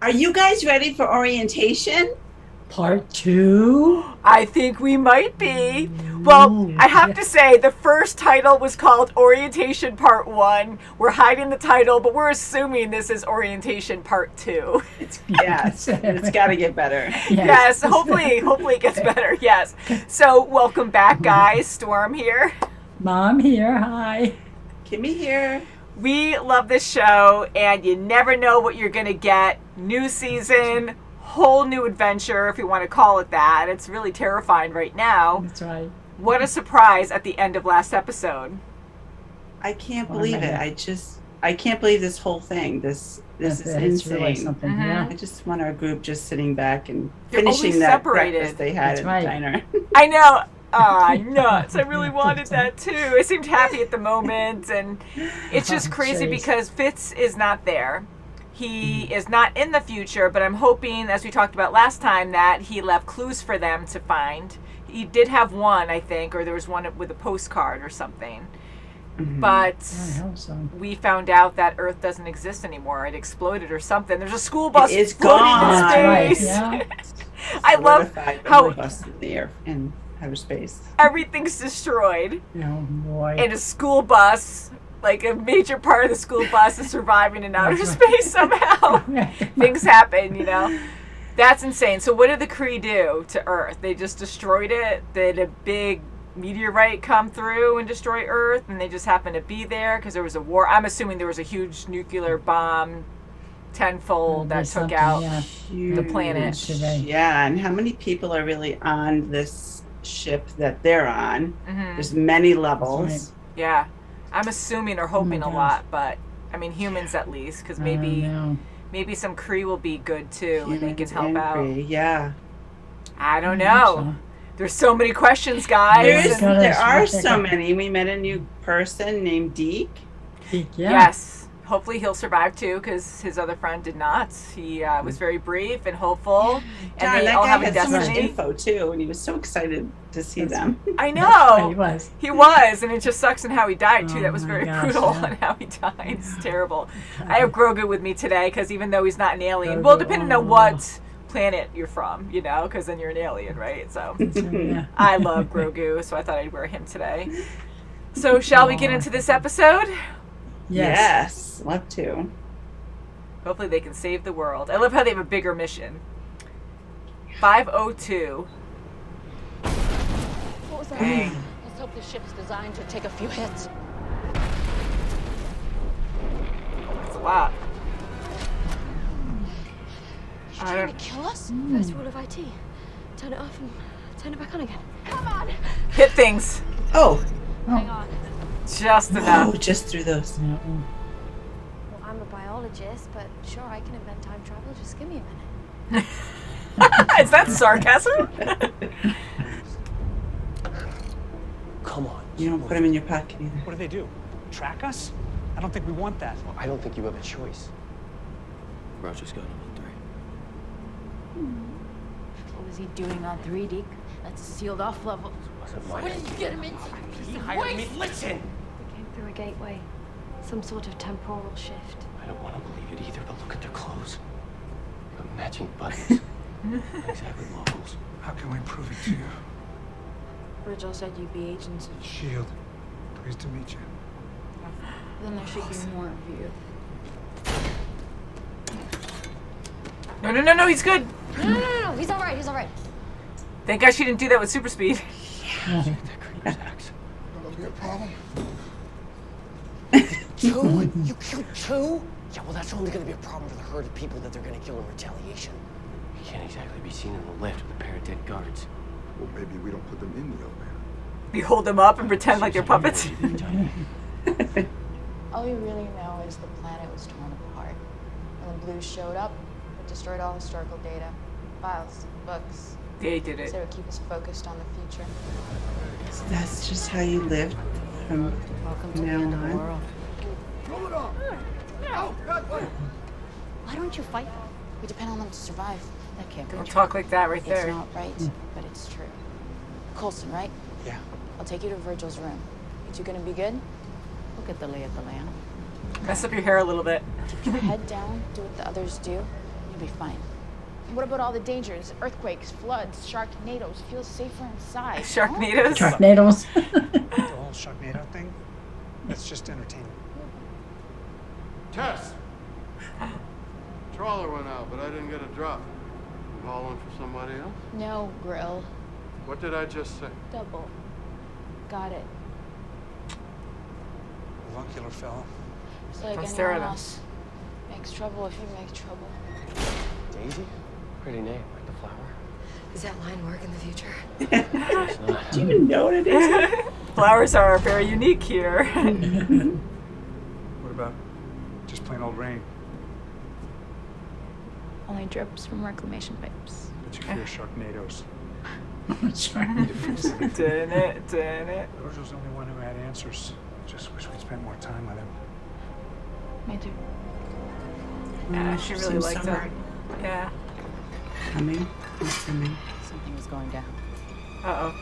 Are you guys ready for orientation? Part two? I think we might be. Well, I have to say, the first title was called Orientation Part 1. We're hiding the title, but we're assuming this is Orientation Part 2. Yes, it's got to get better. Yes, hopefully it gets better, yes. So, welcome back, guys. Storm here. Mom here, hi. Kimmy here. We love this show, and you never know what you're going to get. New season, whole new adventure, if you want to call it that. It's really terrifying right now. That's right. What a surprise at the end of last episode. I can't believe it. I can't believe this whole thing. This is insane. Really something. Mm-hmm. Yeah. I just want our group just sitting back and They're finishing only that separated. breakfast they had That's at right. the diner. I know. Nuts. I really wanted that too. I seemed happy at the moment, and it's just crazy because Fitz is not there. He is not in the future, but I'm hoping, as we talked about last time, that he left clues for them to find. He did have one, I think, or there was one with a postcard or something. Mm-hmm. But I hope so. we found out that Earth doesn't exist anymore. It exploded or something. There's a school bus It's floating gone. in space. Right, yeah. I love how bus in the air in outer space. everything's destroyed. Oh boy. And a school bus, like a major part of the school bus, is surviving in outer space somehow. Things happen, you know. That's insane. So what did the Cree do to Earth? They just destroyed it? Did a big meteorite come through and destroy Earth, and they just happened to be there because there was a war? I'm assuming there was a huge nuclear bomb tenfold that took out the planet. Yeah, and how many people are really on this ship that they're on? Mm-hmm. There's many levels. Right. Yeah. I'm assuming or hoping a gosh. lot, but I mean humans at least, because maybe some Cree will be good too, and they can help out. Cree, yeah. I don't know. There's so many questions, guys. There are so many. We met a new person named Deke. Yeah. Yes. Hopefully he'll survive too, because his other friend did not. He was very brief and hopeful, and they all have a destiny. So much info too, and he was so excited to see them. I know. He was, and it just sucks in how he died too. Oh that was very gosh, brutal on how he died. It's terrible. I have Grogu with me today because even though he's not an alien, well, depending on what planet you're from, you know, because then you're an alien, right? So I love Grogu, so I thought I'd wear him today. So shall we get into this episode? Yes, love to. Hopefully they can save the world. I love how they have a bigger mission. 502. What was that? Dang. Let's hope the ship's designed to take a few hits. That's a lot. You trying to kill us? First rule of IT. Turn it off and turn it back on again. Come on! Hit things. Oh. Hang on. Just enough. Oh, just through those. Well, I'm a biologist, but sure, I can invent time travel. Just give me a minute. Is that sarcasm? Come on. You don't put them in your pocket either. What do they do? Track us? I don't think we want that. Well, I don't think you have a choice. Roger's got him on 3. What was he doing on 3, Deke? That's a sealed off level. Wasn't my What did you get him into? He hired me. Listen! We came through a gateway. Some sort of temporal shift. I don't want to believe it either, but look at their clothes. The matching buttons. Exactly locals. How can we prove it to you? Virgil said you'd be agents of S.H.I.E.L.D. Pleased to meet you. Then there should be more of you. No, he's good. No. He's all right. Thank God she didn't do that with super speed. That creeper's axe. That'll be a problem. 2? You killed 2? Yeah, well, that's only going to be a problem for the herd of people that they're going to kill in retaliation. You can't exactly be seen in the lift with a pair of dead guards. Well, maybe we don't put them in the elevator. You hold them up and pretend like they're puppets. All we really know is the planet was torn apart. When the Blues showed up, it destroyed all historical data, files, books. They did it. So it would keep us focused on the future. So that's just how you lived from Welcome to the now end of the on. world. Roll it up! Oh, God, wait. Why don't you fight? We depend on them to survive. That can't be Don't true. talk like that right It's there. not right, but it's true. Coulson, right? Yeah. I'll take you to Virgil's room. You two gonna be good? Look at the lay of the land. Mess up your hair a little bit. Keep your head down, do what the others do. It'll be fine. What about all the dangers? Earthquakes, floods, sharknadoes. Feels safer inside. Sharknadoes? Tornadoes. The whole Sharknado thing, that's just entertainment. Tess! Trawler went out, but I didn't get a drop. You hauling for somebody else? No, Grill. What did I just say? Double. Got it. Avuncular fellow. It's like Don't stare anyone at him. else. Makes trouble if you make trouble. Daisy? Pretty name, like the flower. Does that line work in the future? It's not. Do you even know what it is? Flowers are very unique here. What about just plain old rain? Only drips from reclamation pipes. But you fear Sharknadoes. Didn't it? Rojo's the only one who had answers. Just wish we'd spent more time with him. Me too. Yeah, she really Seems liked so it. hard. Yeah. Coming. He's coming. Something is going down. Uh-oh.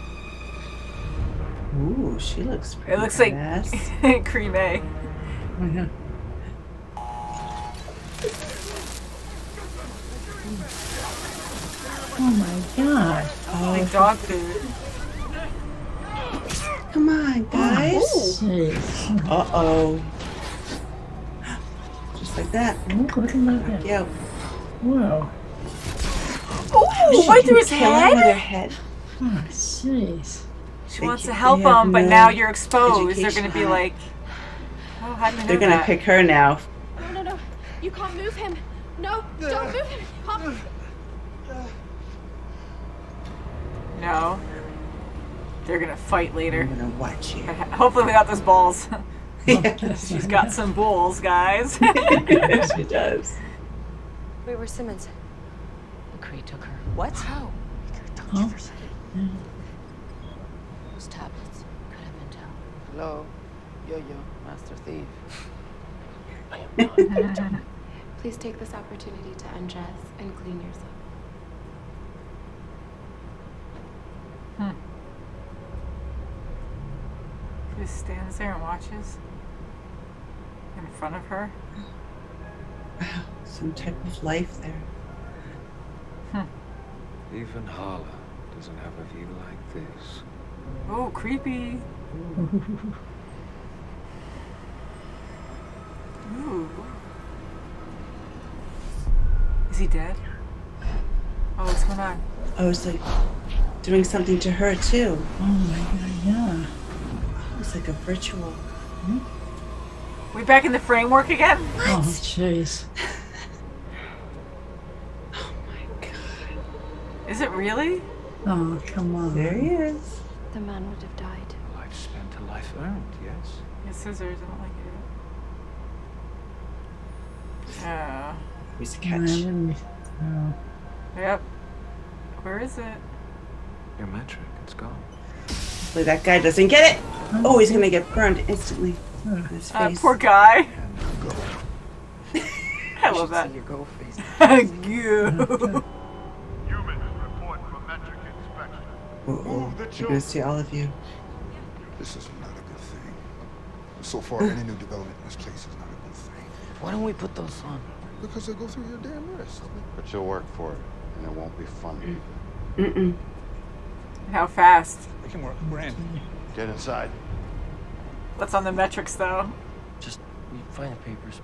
Ooh, she looks pretty It looks like badass. creme. Oh my god. Like dog food. Come on, guys. Jeez. Uh-oh. Just like that. Oh, look at that. Yo. Whoa. Oh, right through his Kill him with her head? head. Oh, jeez. She They wants to they help have him, but no now you're exposed. They're education going to be on it. like, oh, how do you know They're gonna that? pick her now. No. You can't move him. No, don't move him. Can't. No. They're going to fight later. I'm gonna watch you. Hopefully without those balls. Yes, She's got some balls, guys. she does. Wait, where's Simmons? The Cree took her. What? How? Huh? Those tablets could have been tell. Hello, Yo-Yo, Master Thief. I am not. Please take this opportunity to undress and clean yourself. Just stands there and watches in front of her. Wow, some type of life there. Even Hala doesn't have a view like this. Oh, creepy. Ooh. Is he dead? Oh, what's going on? Oh, it's like doing something to her too. Oh my god, yeah. It's like a ritual. We back in the framework again? Oh, jeez. Oh my god. Is it really? Oh, come on. There he is. The man would have died. A life spent, a life earned, yes? Yeah, scissors. I don't like it. Oh. He's a I catch. wouldn't- oh. Yep. Where is it? Your metric, it's gone. Hopefully that guy doesn't get it. Oh, he's gonna get burned instantly. On his face. Poor guy. And go. I love that. See your go face. Goo. Humans report for metric inspection. Oh, you're gonna see all of you. This is not a good thing. So far, any new development in this place is not a good thing. Why don't we put those on? Because they go through your damn wrist. But you'll work for it, and it won't be fun. Mm-mm. How fast? They can work. Brand. Get inside. What's on the metrics, though? Just find the papers,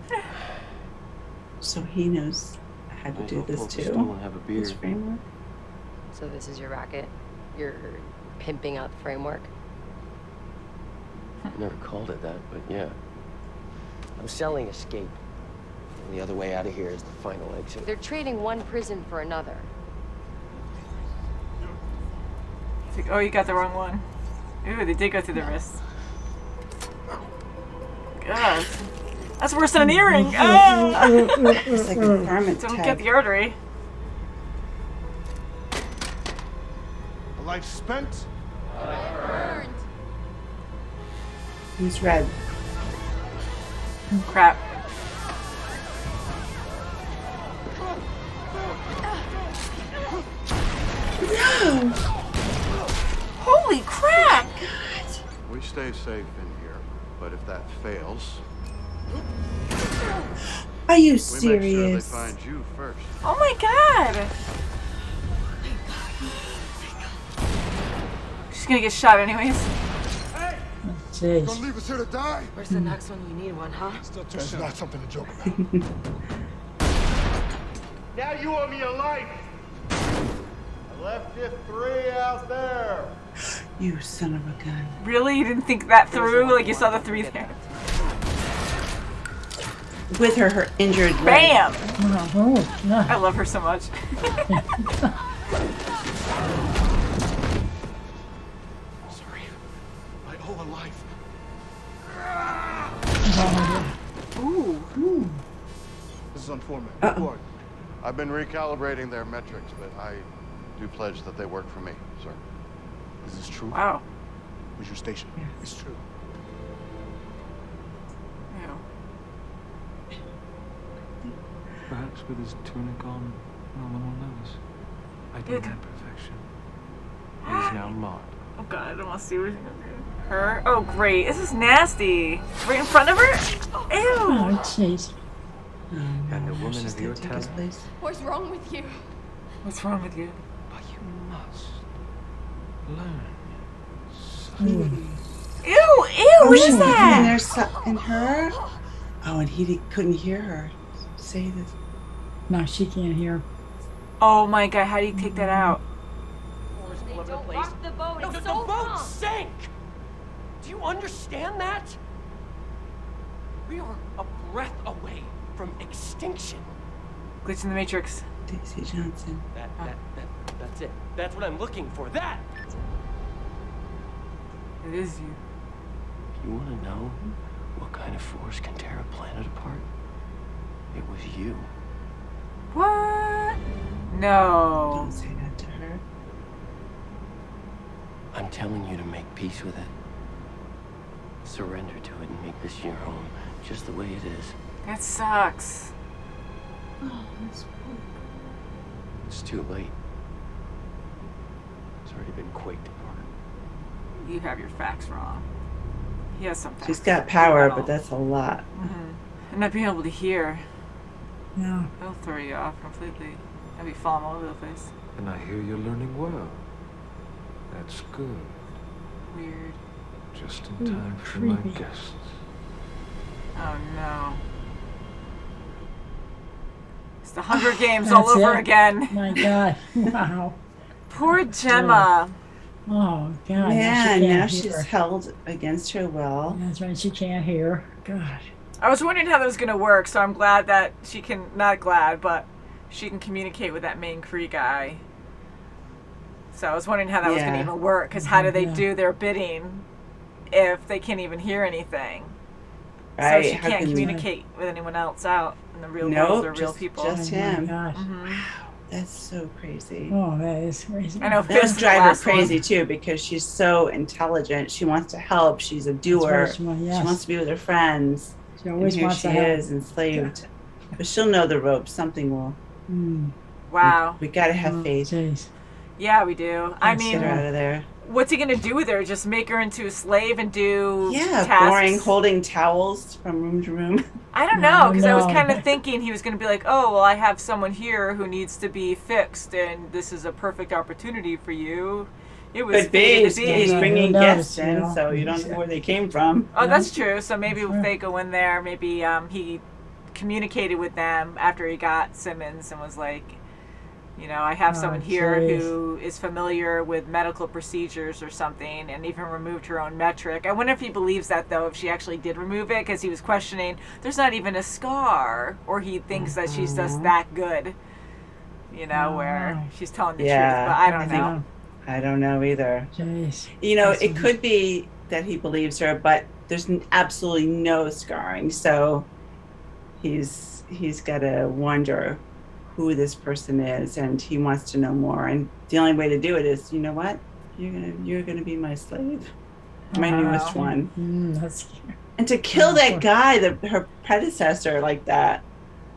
please. So he knows how to do this Still too. don't have a beard. This framework. So this is your racket? You're pimping out the framework? I never called it that, but yeah. I'm selling Escape. And the other way out of here is the final exit. They're trading one prison for another. It's like, oh, you got the wrong one. Ooh, they did go through the wrist. God. That's worse than an earring. Oh! It's like a garment Don't tag. get the artery. A life spent? Burned. He's red. Crap. No! Holy crap! We stay safe in here, but if that fails, Are you We make sure they serious? find you first. Oh my god! She's gonna get shot anyways. You Jeez. gonna leave us here to die? Where's the next one? You need one, huh? Still too That's soon. not something to joke about. Now you owe me a life. I left you 3 out there. You son of a gun. Really? You didn't think that through? Like you saw the 3 there? With her injured leg. Bam! Oh, no. I love her so much. Sorry. I owe a life. Ooh. This is on foreman. Uh-oh. Report. I've been recalibrating their metrics, but I do pledge that they work for me, sir. Is this true? Wow. Was your station? It's true. Ew. Perhaps with his tunic on, no one will notice. I did that perfection. He is now marked. Oh god, I don't want to see what he's gonna do. Her? Oh great, this is nasty. Right in front of her? Ew. Oh, jeez. And the woman She's of gonna your take his town? place. What's wrong with you? What's wrong with you? But you must learn. Ew, what is And that? there's and her. Oh, and he couldn't hear her say this. No, she can't hear. Oh my god, how do you take that out? Don't rock the boat. No, It's the so boat wrong. sank! Do you understand that? We are a breath away from extinction. Glitch in the Matrix. Daisy Johnson. That's it. That's what I'm looking for. That! It is you. You want to know what kind of force can tear a planet apart? It was you. What? No. Don't say that to her. I'm telling you to make peace with it. Surrender to it and make this your home, just the way it is. That sucks. Oh, that's It's too late. It's already been quaked apart. You have your facts wrong. He has some facts. She's got power, Not but all. that's a lot. And not being able to hear. No. It'll throw you off completely. I'll be falling all over the place. And I hear you're learning well. That's good. Weird. Just in time for my creepy. guests. Oh no. It's the Hunger Games all That's over it. again. My God. Wow. Poor Jemma. Oh, God. Man, she now can't she's hear. held against her will. That's right. She can't hear. God. I was wondering how that was going to work, so I'm glad that she can, not glad, but she can communicate with that main Cree guy. So I was wondering how that was going to Yeah. even work, because how do they Yeah. do their bidding if they can't even hear anything? Right? So she How can't can- communicate with anyone else out in the real Nope, world or real just- people. just Oh, my him. gosh. That's so crazy. Oh, that is crazy. I know. That Fist must drive her last one. crazy too, because she's so intelligent. She wants to help. She's a doer. That's right, yes. She wants to be with her friends. She always and here wants she to help. is, enslaved. But she'll know the ropes. Something will. Mm. Wow. We gotta have Oh, faith. jeez. Yeah, we do. I Yes, mean, Get her out of there. what's he going to do with her? Just make her into a slave and do Yeah, tasks? boring, holding towels from room to room. I don't know, because I was No. kind of thinking he was going to be like, oh, well, I have someone here who needs to be fixed, and this is a perfect opportunity for you. It was Could be. fated to He's be. bringing Who knows, guests you in, know? so you don't know where they came from. Oh, that's true. So maybe That's if right. they go in there, maybe he communicated with them after he got Simmons and was like, you know, I have Oh, someone here jeez. who is familiar with medical procedures or something, and even removed her own metric. I wonder if he believes that, though, if she actually did remove it, because he was questioning, there's not even a scar, or he thinks that she's just that good, you know, Oh, where wow. she's telling the Yeah, truth, but I don't I think- know. I don't know either. Jeez. You know, That's it could be that he believes her, but there's absolutely no scarring. So he's got to wonder who this person is, and he wants to know more. And the only way to do it is, you know what? You're gonna be my slave, my Wow. newest one. That's scary. And to kill Oh, that poor- guy, her predecessor, like that.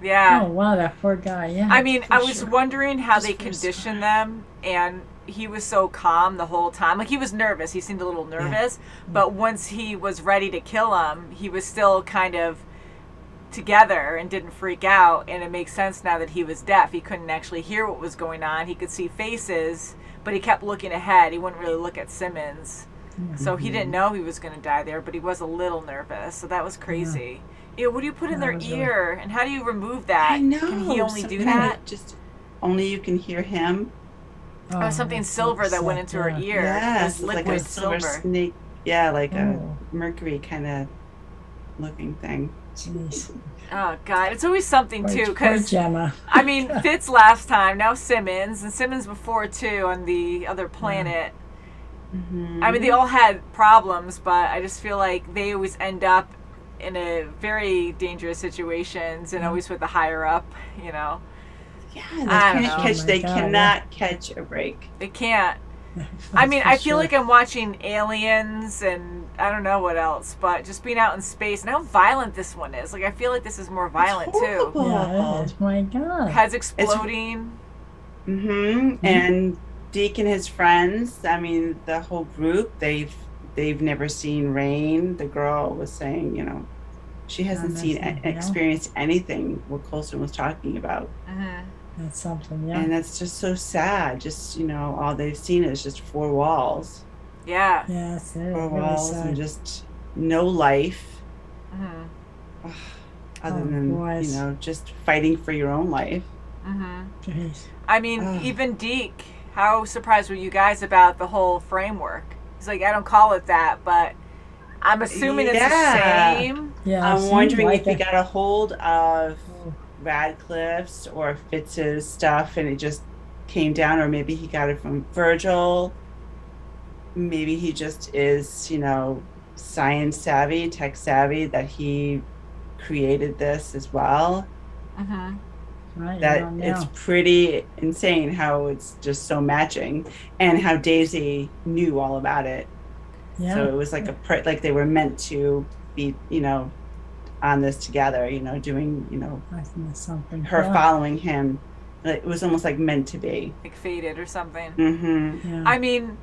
Yeah. Oh, wow, that poor guy. Yeah. I mean, for I was sure. wondering how Just they for condition them, and he was so calm the whole time. Like, he was nervous. He seemed a little nervous, but once he was ready to kill him, he was still kind of together and didn't freak out, and it makes sense now that he was deaf. He couldn't actually hear what was going on. He could see faces, but he kept looking ahead. He wouldn't really look at Simmons. So he didn't know he was going to die there, but he was a little nervous. So that was crazy. What do you put in their ear, and how do you remove that? I know. Can he only do Something that? Just only you can hear him. Oh, something silver that went into her ear. Yes, It was like liquid a silver silver. snake. Yeah, like a mercury kind of looking thing. Jeez. Oh God, it's always something too. Poor Because Jemma. I mean, Fitz last time, now Simmons, and Simmons before too on the other planet. Mm-hmm. I mean, they all had problems, but I just feel like they always end up in a very dangerous situations, and always with the higher up, you know. Yeah, I don't know. they cannot catch a break. They can't. I mean, I feel like I'm watching Aliens and I don't know what else, but just being out in space and how violent this one is. Like, I feel like this is more violent too. Yeah, it is. My God. Heads exploding. And Deke and his friends, I mean, the whole group, they've never seen rain. The girl was saying, you know, she hasn't experienced anything what Coulson was talking about. That's something, yeah. And that's just so sad. Just, you know, all they've seen is just four walls. Yeah. Yes, it is Four really walls sad. and just no life. Other than, you know, just fighting for your own life. Jeez. I mean, even Deke, how surprised were you guys about the whole framework? He's like, I don't call it that, but I'm assuming it's the same. Yeah, I'm wondering if he it. got a hold of Radcliffe's or Fitz's stuff and it just came down, or maybe he got it from Virgil. Maybe he just is, you know, science savvy, tech savvy, that he created this as well. Right, That it's pretty insane how it's just so matching, and how Daisy knew all about it. Yeah. So it was like like they were meant to be, you know, on this together, you know, doing, you know, I think it's something. her following him. It was almost like meant to be. Like fated or something. Yeah. I mean,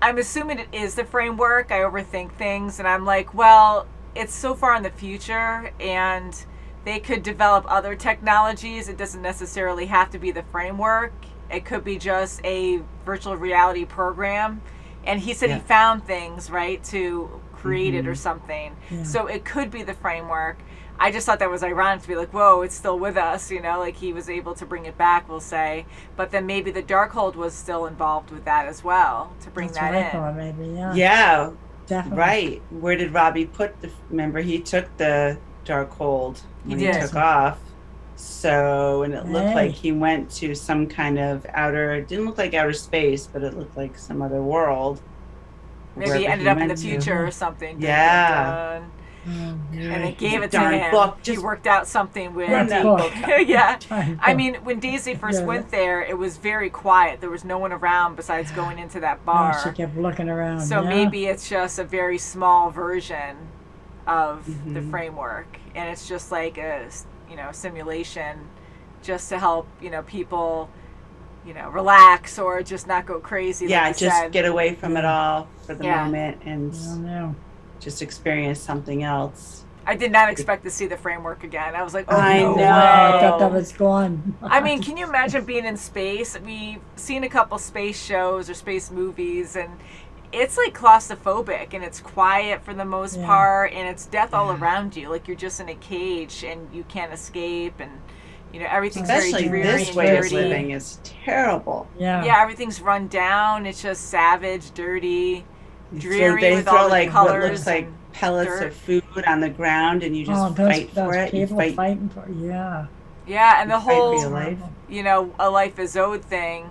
I'm assuming it is the framework. I overthink things, and I'm like, well, it's so far in the future, and they could develop other technologies. It doesn't necessarily have to be the framework. It could be just a virtual reality program. And he said he found things, right, to create it or something. Yeah. So it could be the framework. I just thought that was ironic to be like, whoa, it's still with us, you know, like he was able to bring it back, we'll say. But then maybe the Darkhold was still involved with that as well, to bring That's that what in. I thought, maybe, yeah. Yeah. Definitely. Right. Where did Robbie put the, remember he took the Darkhold when he did. took off. So, and it looked Hey. like he went to some kind of outer, it didn't look like outer space, but it looked like some other world. Maybe he wherever ended up in the went to. future or something. Dun, Yeah. dun, dun. And they gave it to Darn him. book, He just worked out something with run that book. yeah. Darn I book. mean, when Daisy first Yeah. went there, it was very quiet. There was no one around besides going into that Oh, bar. she kept looking around. So yeah. maybe it's just a very small version of the framework, and it's just like a, you know, simulation, just to help, you know, people, you know, relax or just not go crazy. Yeah, like you just said. get away from it all for the Yeah. moment and I don't know. just experience something else. I did not expect to see the framework again. I was like, oh, I no know. way. I thought that was gone. I mean, can you imagine being in space? We've seen a couple space shows or space movies, and it's like claustrophobic, and it's quiet for the most Yeah. part, and it's death all around you. Like you're just in a cage and you can't escape, and you know everything's Especially very dreary this and way of dirty. living is terrible. Yeah. Yeah, everything's run down. It's just savage, dirty, dreary They with throw all the like colors. what looks like and pellets dirt. of food on the ground, and you just Oh, those, fight for it. You people fight. fighting for yeah. Yeah, and the fight for whole your life. you know, a life is owed thing.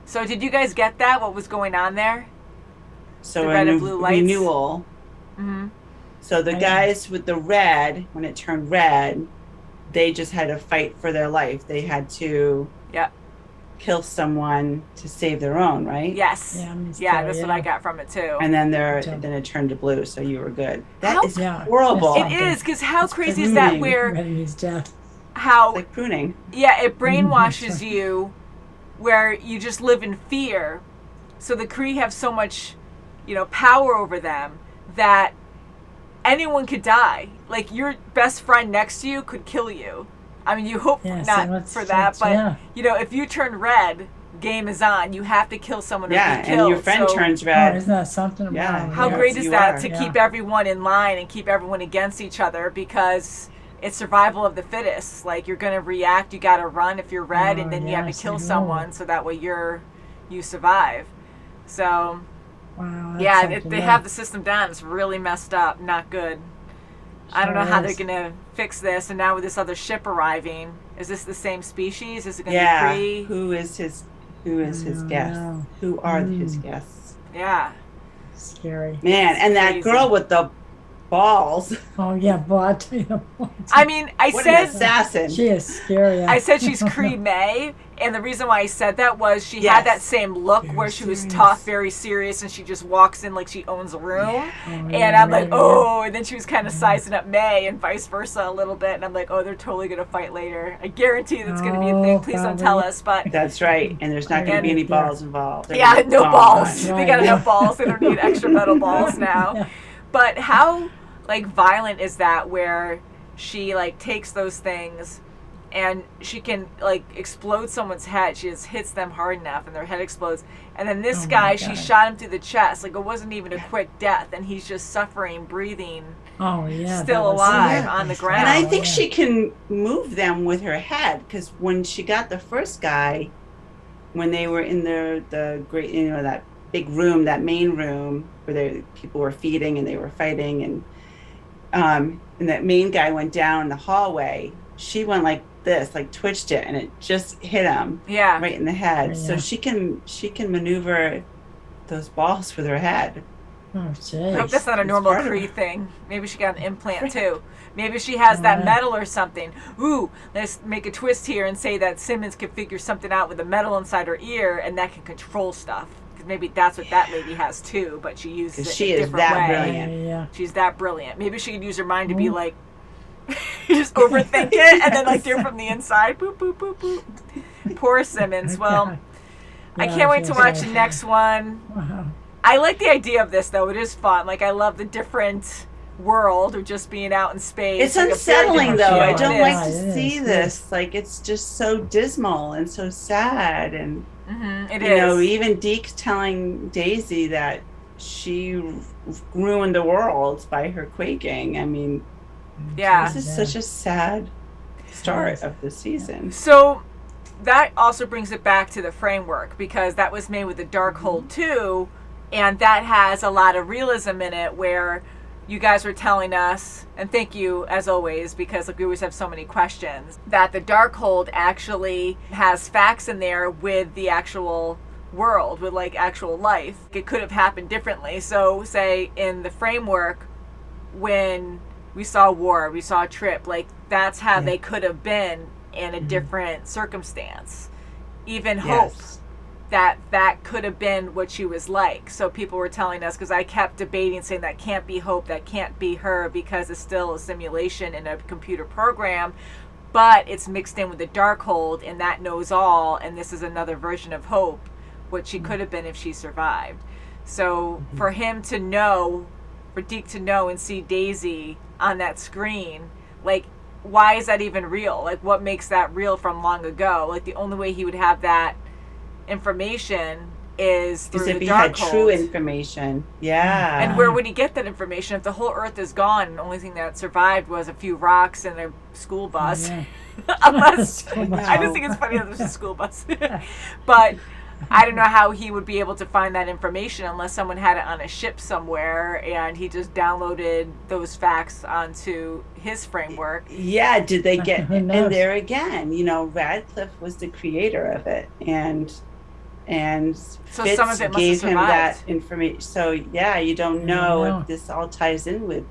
So did you guys get that? What was going on there? So The red a and blue lights? renewal. Mm-hmm. So the I- guys with the red, when it turned red, they just had to fight for their life. They had to Yeah. kill someone to save their own, right? Yes. Yeah, me Yeah, too, that's what yeah. I got from it too. And then too. then it turned to blue, so you were good. That How- is Yeah. horrible. Yes. It is, because how It's crazy is that? pruning. Where When he's dead. how It's like pruning. yeah, it brainwashes you, where you just live in fear. So the Cree have so much, you know, power over them that anyone could die. Like, your best friend next to you could kill you. I mean, you hope not for that, but, you know, if you turn red, game is on. You have to kill someone or be killed. And your friend turns red. Isn't that something? Yeah. How great is that to Yeah. keep everyone in line and keep everyone against each other, because it's survival of the fittest. Like, you're going to react, you got to run if you're red, and then you have to kill someone so that way you survive. So, wow, they have the system down. It's really messed up, not good. I don't know how they're going to fix this. And now with this other ship arriving, is this the same species? Is it going to be cree? Who is his guest? Who are his guests? Yeah. Scary. Man, and that girl with the balls. Oh yeah, but I mean, what an assassin. She is scary. I said she's Cree May, and the reason why I said that was she had that same look where she was tough, very serious, and she just walks in like she owns a room. Yeah. And I'm like, oh, and then she was kind of sizing up May and vice versa a little bit, and I'm like, oh, they're totally going to fight later. I guarantee that's going to be a thing. Please don't tell us, but... That's right, and there's not going to be any balls involved. Yeah, no balls. Right. They got enough balls. They don't need extra metal balls now. But how, like, violent is that where she, like, takes those things and she can, like, explode someone's head. She just hits them hard enough and their head explodes. And then this guy, she shot him through the chest. Like, it wasn't even a quick death, and he's just suffering, breathing, still alive on the ground. And I think she can move them with her head, because when she got the first guy, when they were in the great, you know, that big room, that main room where people were feeding and they were fighting, and that main guy went down the hallway, she went like this, like twitched it, and it just hit him right in the head. So she can maneuver those balls with her head. Oh, I hope that's not a normal Cree thing. Maybe she got an implant too. Maybe she has that metal or something. Ooh, let's make a twist here and say that Simmons can figure something out with the metal inside her ear, and that can control stuff. Because maybe that's what that lady has too, but she uses it in a different way. Brilliant. She's that brilliant. Maybe she could use her mind to be like, just overthink it, and then like do it from the inside. Boop, boop, boop, boop. Poor Simmons. Well, I can't wait to watch the next one. Wow. I like the idea of this, though. It is fun. Like, I love the different world of just being out in space. It's like unsettling, though. I don't like to It see this. Like, it's just so dismal and so sad. And, it you know, even Deke telling Daisy that she ruined the world by her quaking. I mean, this is such a sad start of the season. So that also brings it back to the framework, because that was made with the Darkhold too, and that has a lot of realism in it, where you guys were telling us, and thank you as always, because like we always have so many questions, that the Darkhold actually has facts in there with the actual world, with like actual life. It could have happened differently. So say in the framework, when we saw war, we saw Trip, like that's how they could have been in a different circumstance. Even Hope, that could have been what she was like. So people were telling us, because I kept debating, saying that can't be Hope, that can't be her, because it's still a simulation in a computer program, but it's mixed in with the Darkhold, and that knows all, and this is another version of Hope, what she could have been if she survived. So for him to know, for Deke to know and see Daisy on that screen, like, why is that even real? Like, what makes that real from long ago? Like, the only way he would have that information is through the if he had Darkhold. true information. Yeah. And where would he get that information if the whole Earth is gone and the only thing that survived was a few rocks and a school bus? Unless, I just think it's funny that there's a school bus. But I don't know how he would be able to find that information unless someone had it on a ship somewhere and he just downloaded those facts onto his framework. Yeah, did they get, and there again, you know, Radcliffe was the creator of it, and so Fitz some of it must gave have him survived. that information. So yeah, you don't know if this all ties in with,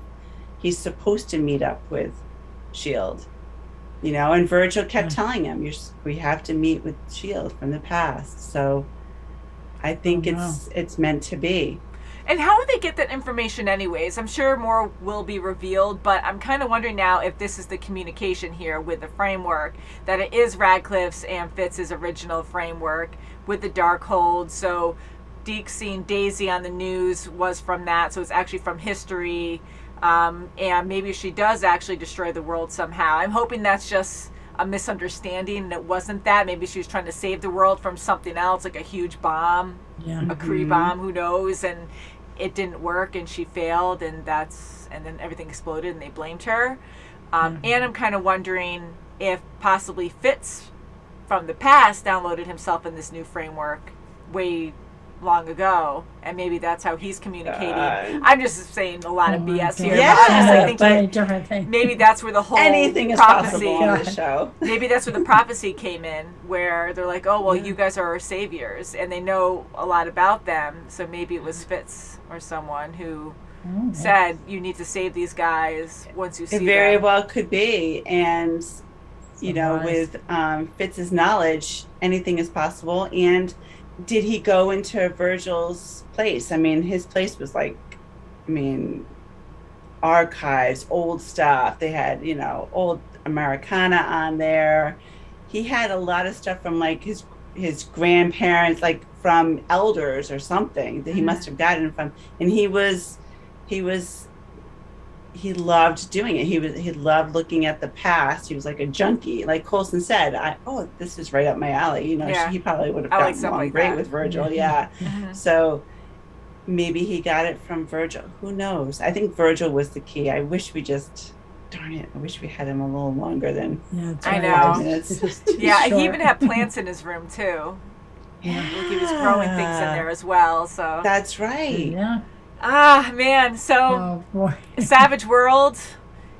he's supposed to meet up with S.H.I.E.L.D. You know, and Virgil kept telling him, we have to meet with S.H.I.E.L.D. from the past. So I think it's meant to be. And how would they get that information anyways? I'm sure more will be revealed, but I'm kind of wondering now if this is the communication here with the framework, that it is Radcliffe's and Fitz's original framework with the Darkhold. So Deke seeing Daisy on the news was from that, so it's actually from history. And maybe she does actually destroy the world somehow. I'm hoping that's just a misunderstanding and it wasn't that. Maybe she was trying to save the world from something else, like a huge bomb, a Cree bomb, who knows, and it didn't work and she failed, and then everything exploded and they blamed her. And I'm kind of wondering if possibly Fitz from the past downloaded himself in this new framework way long ago, and maybe that's how he's communicating. I'm just saying a lot of BS here. Yeah, but I'm just like different thing. maybe that's where the whole Anything is prophecy possible on this show. maybe that's where the prophecy came in, where they're like, oh, well, you guys are our saviors, and they know a lot about them, so maybe it was Fitz or someone who said, you need to save these guys once you see It very them. well could be. And, you know, with Fitz's knowledge, anything is possible. And did he go into Virgil's place? I mean, his place was like, archives, old stuff. They had, you know, old Americana on there. He had a lot of stuff from like his grandparents, like from elders or something that he must have gotten from. And he loved doing it. He loved looking at the past. He was like a junkie. Like Coulson said, this is right up my alley. You know, he probably would have gotten along great with Virgil. Yeah. So maybe he got it from Virgil. Who knows? I think Virgil was the key. I wish we had him a little longer than I 5 know. minutes. Yeah, he even had plants in his room too. Yeah. Like he was growing things in there as well. So that's right. Yeah. Ah, man. So, Savage World.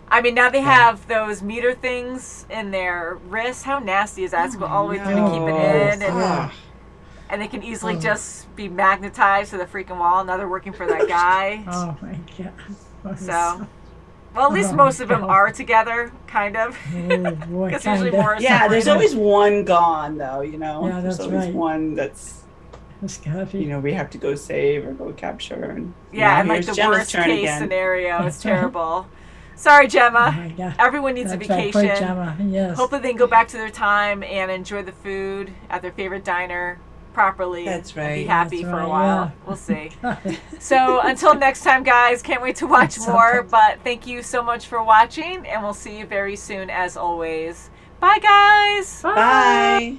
I mean, now they have those meter things in their wrists. How nasty is that? To go all the way through to keep it in. And they can easily just be magnetized to the freaking wall. Now they're working for that guy. Oh, my God. So, well, at least most of them are together, kind of. Because usually more. Yeah, there's always one gone, though, you know? Yeah, that's there's always right. one that's, you know, we have to go save or go capture. And and like the worst case scenario is terrible. Sorry, Jemma. Everyone needs a vacation. Right, Jemma. Yes. Hopefully they can go back to their time and enjoy the food at their favorite diner properly. That's right. And be happy That's for a right, while. yeah. We'll see. So until next time, guys, can't wait to watch more. But thank you so much for watching, and we'll see you very soon as always. Bye, guys. Bye.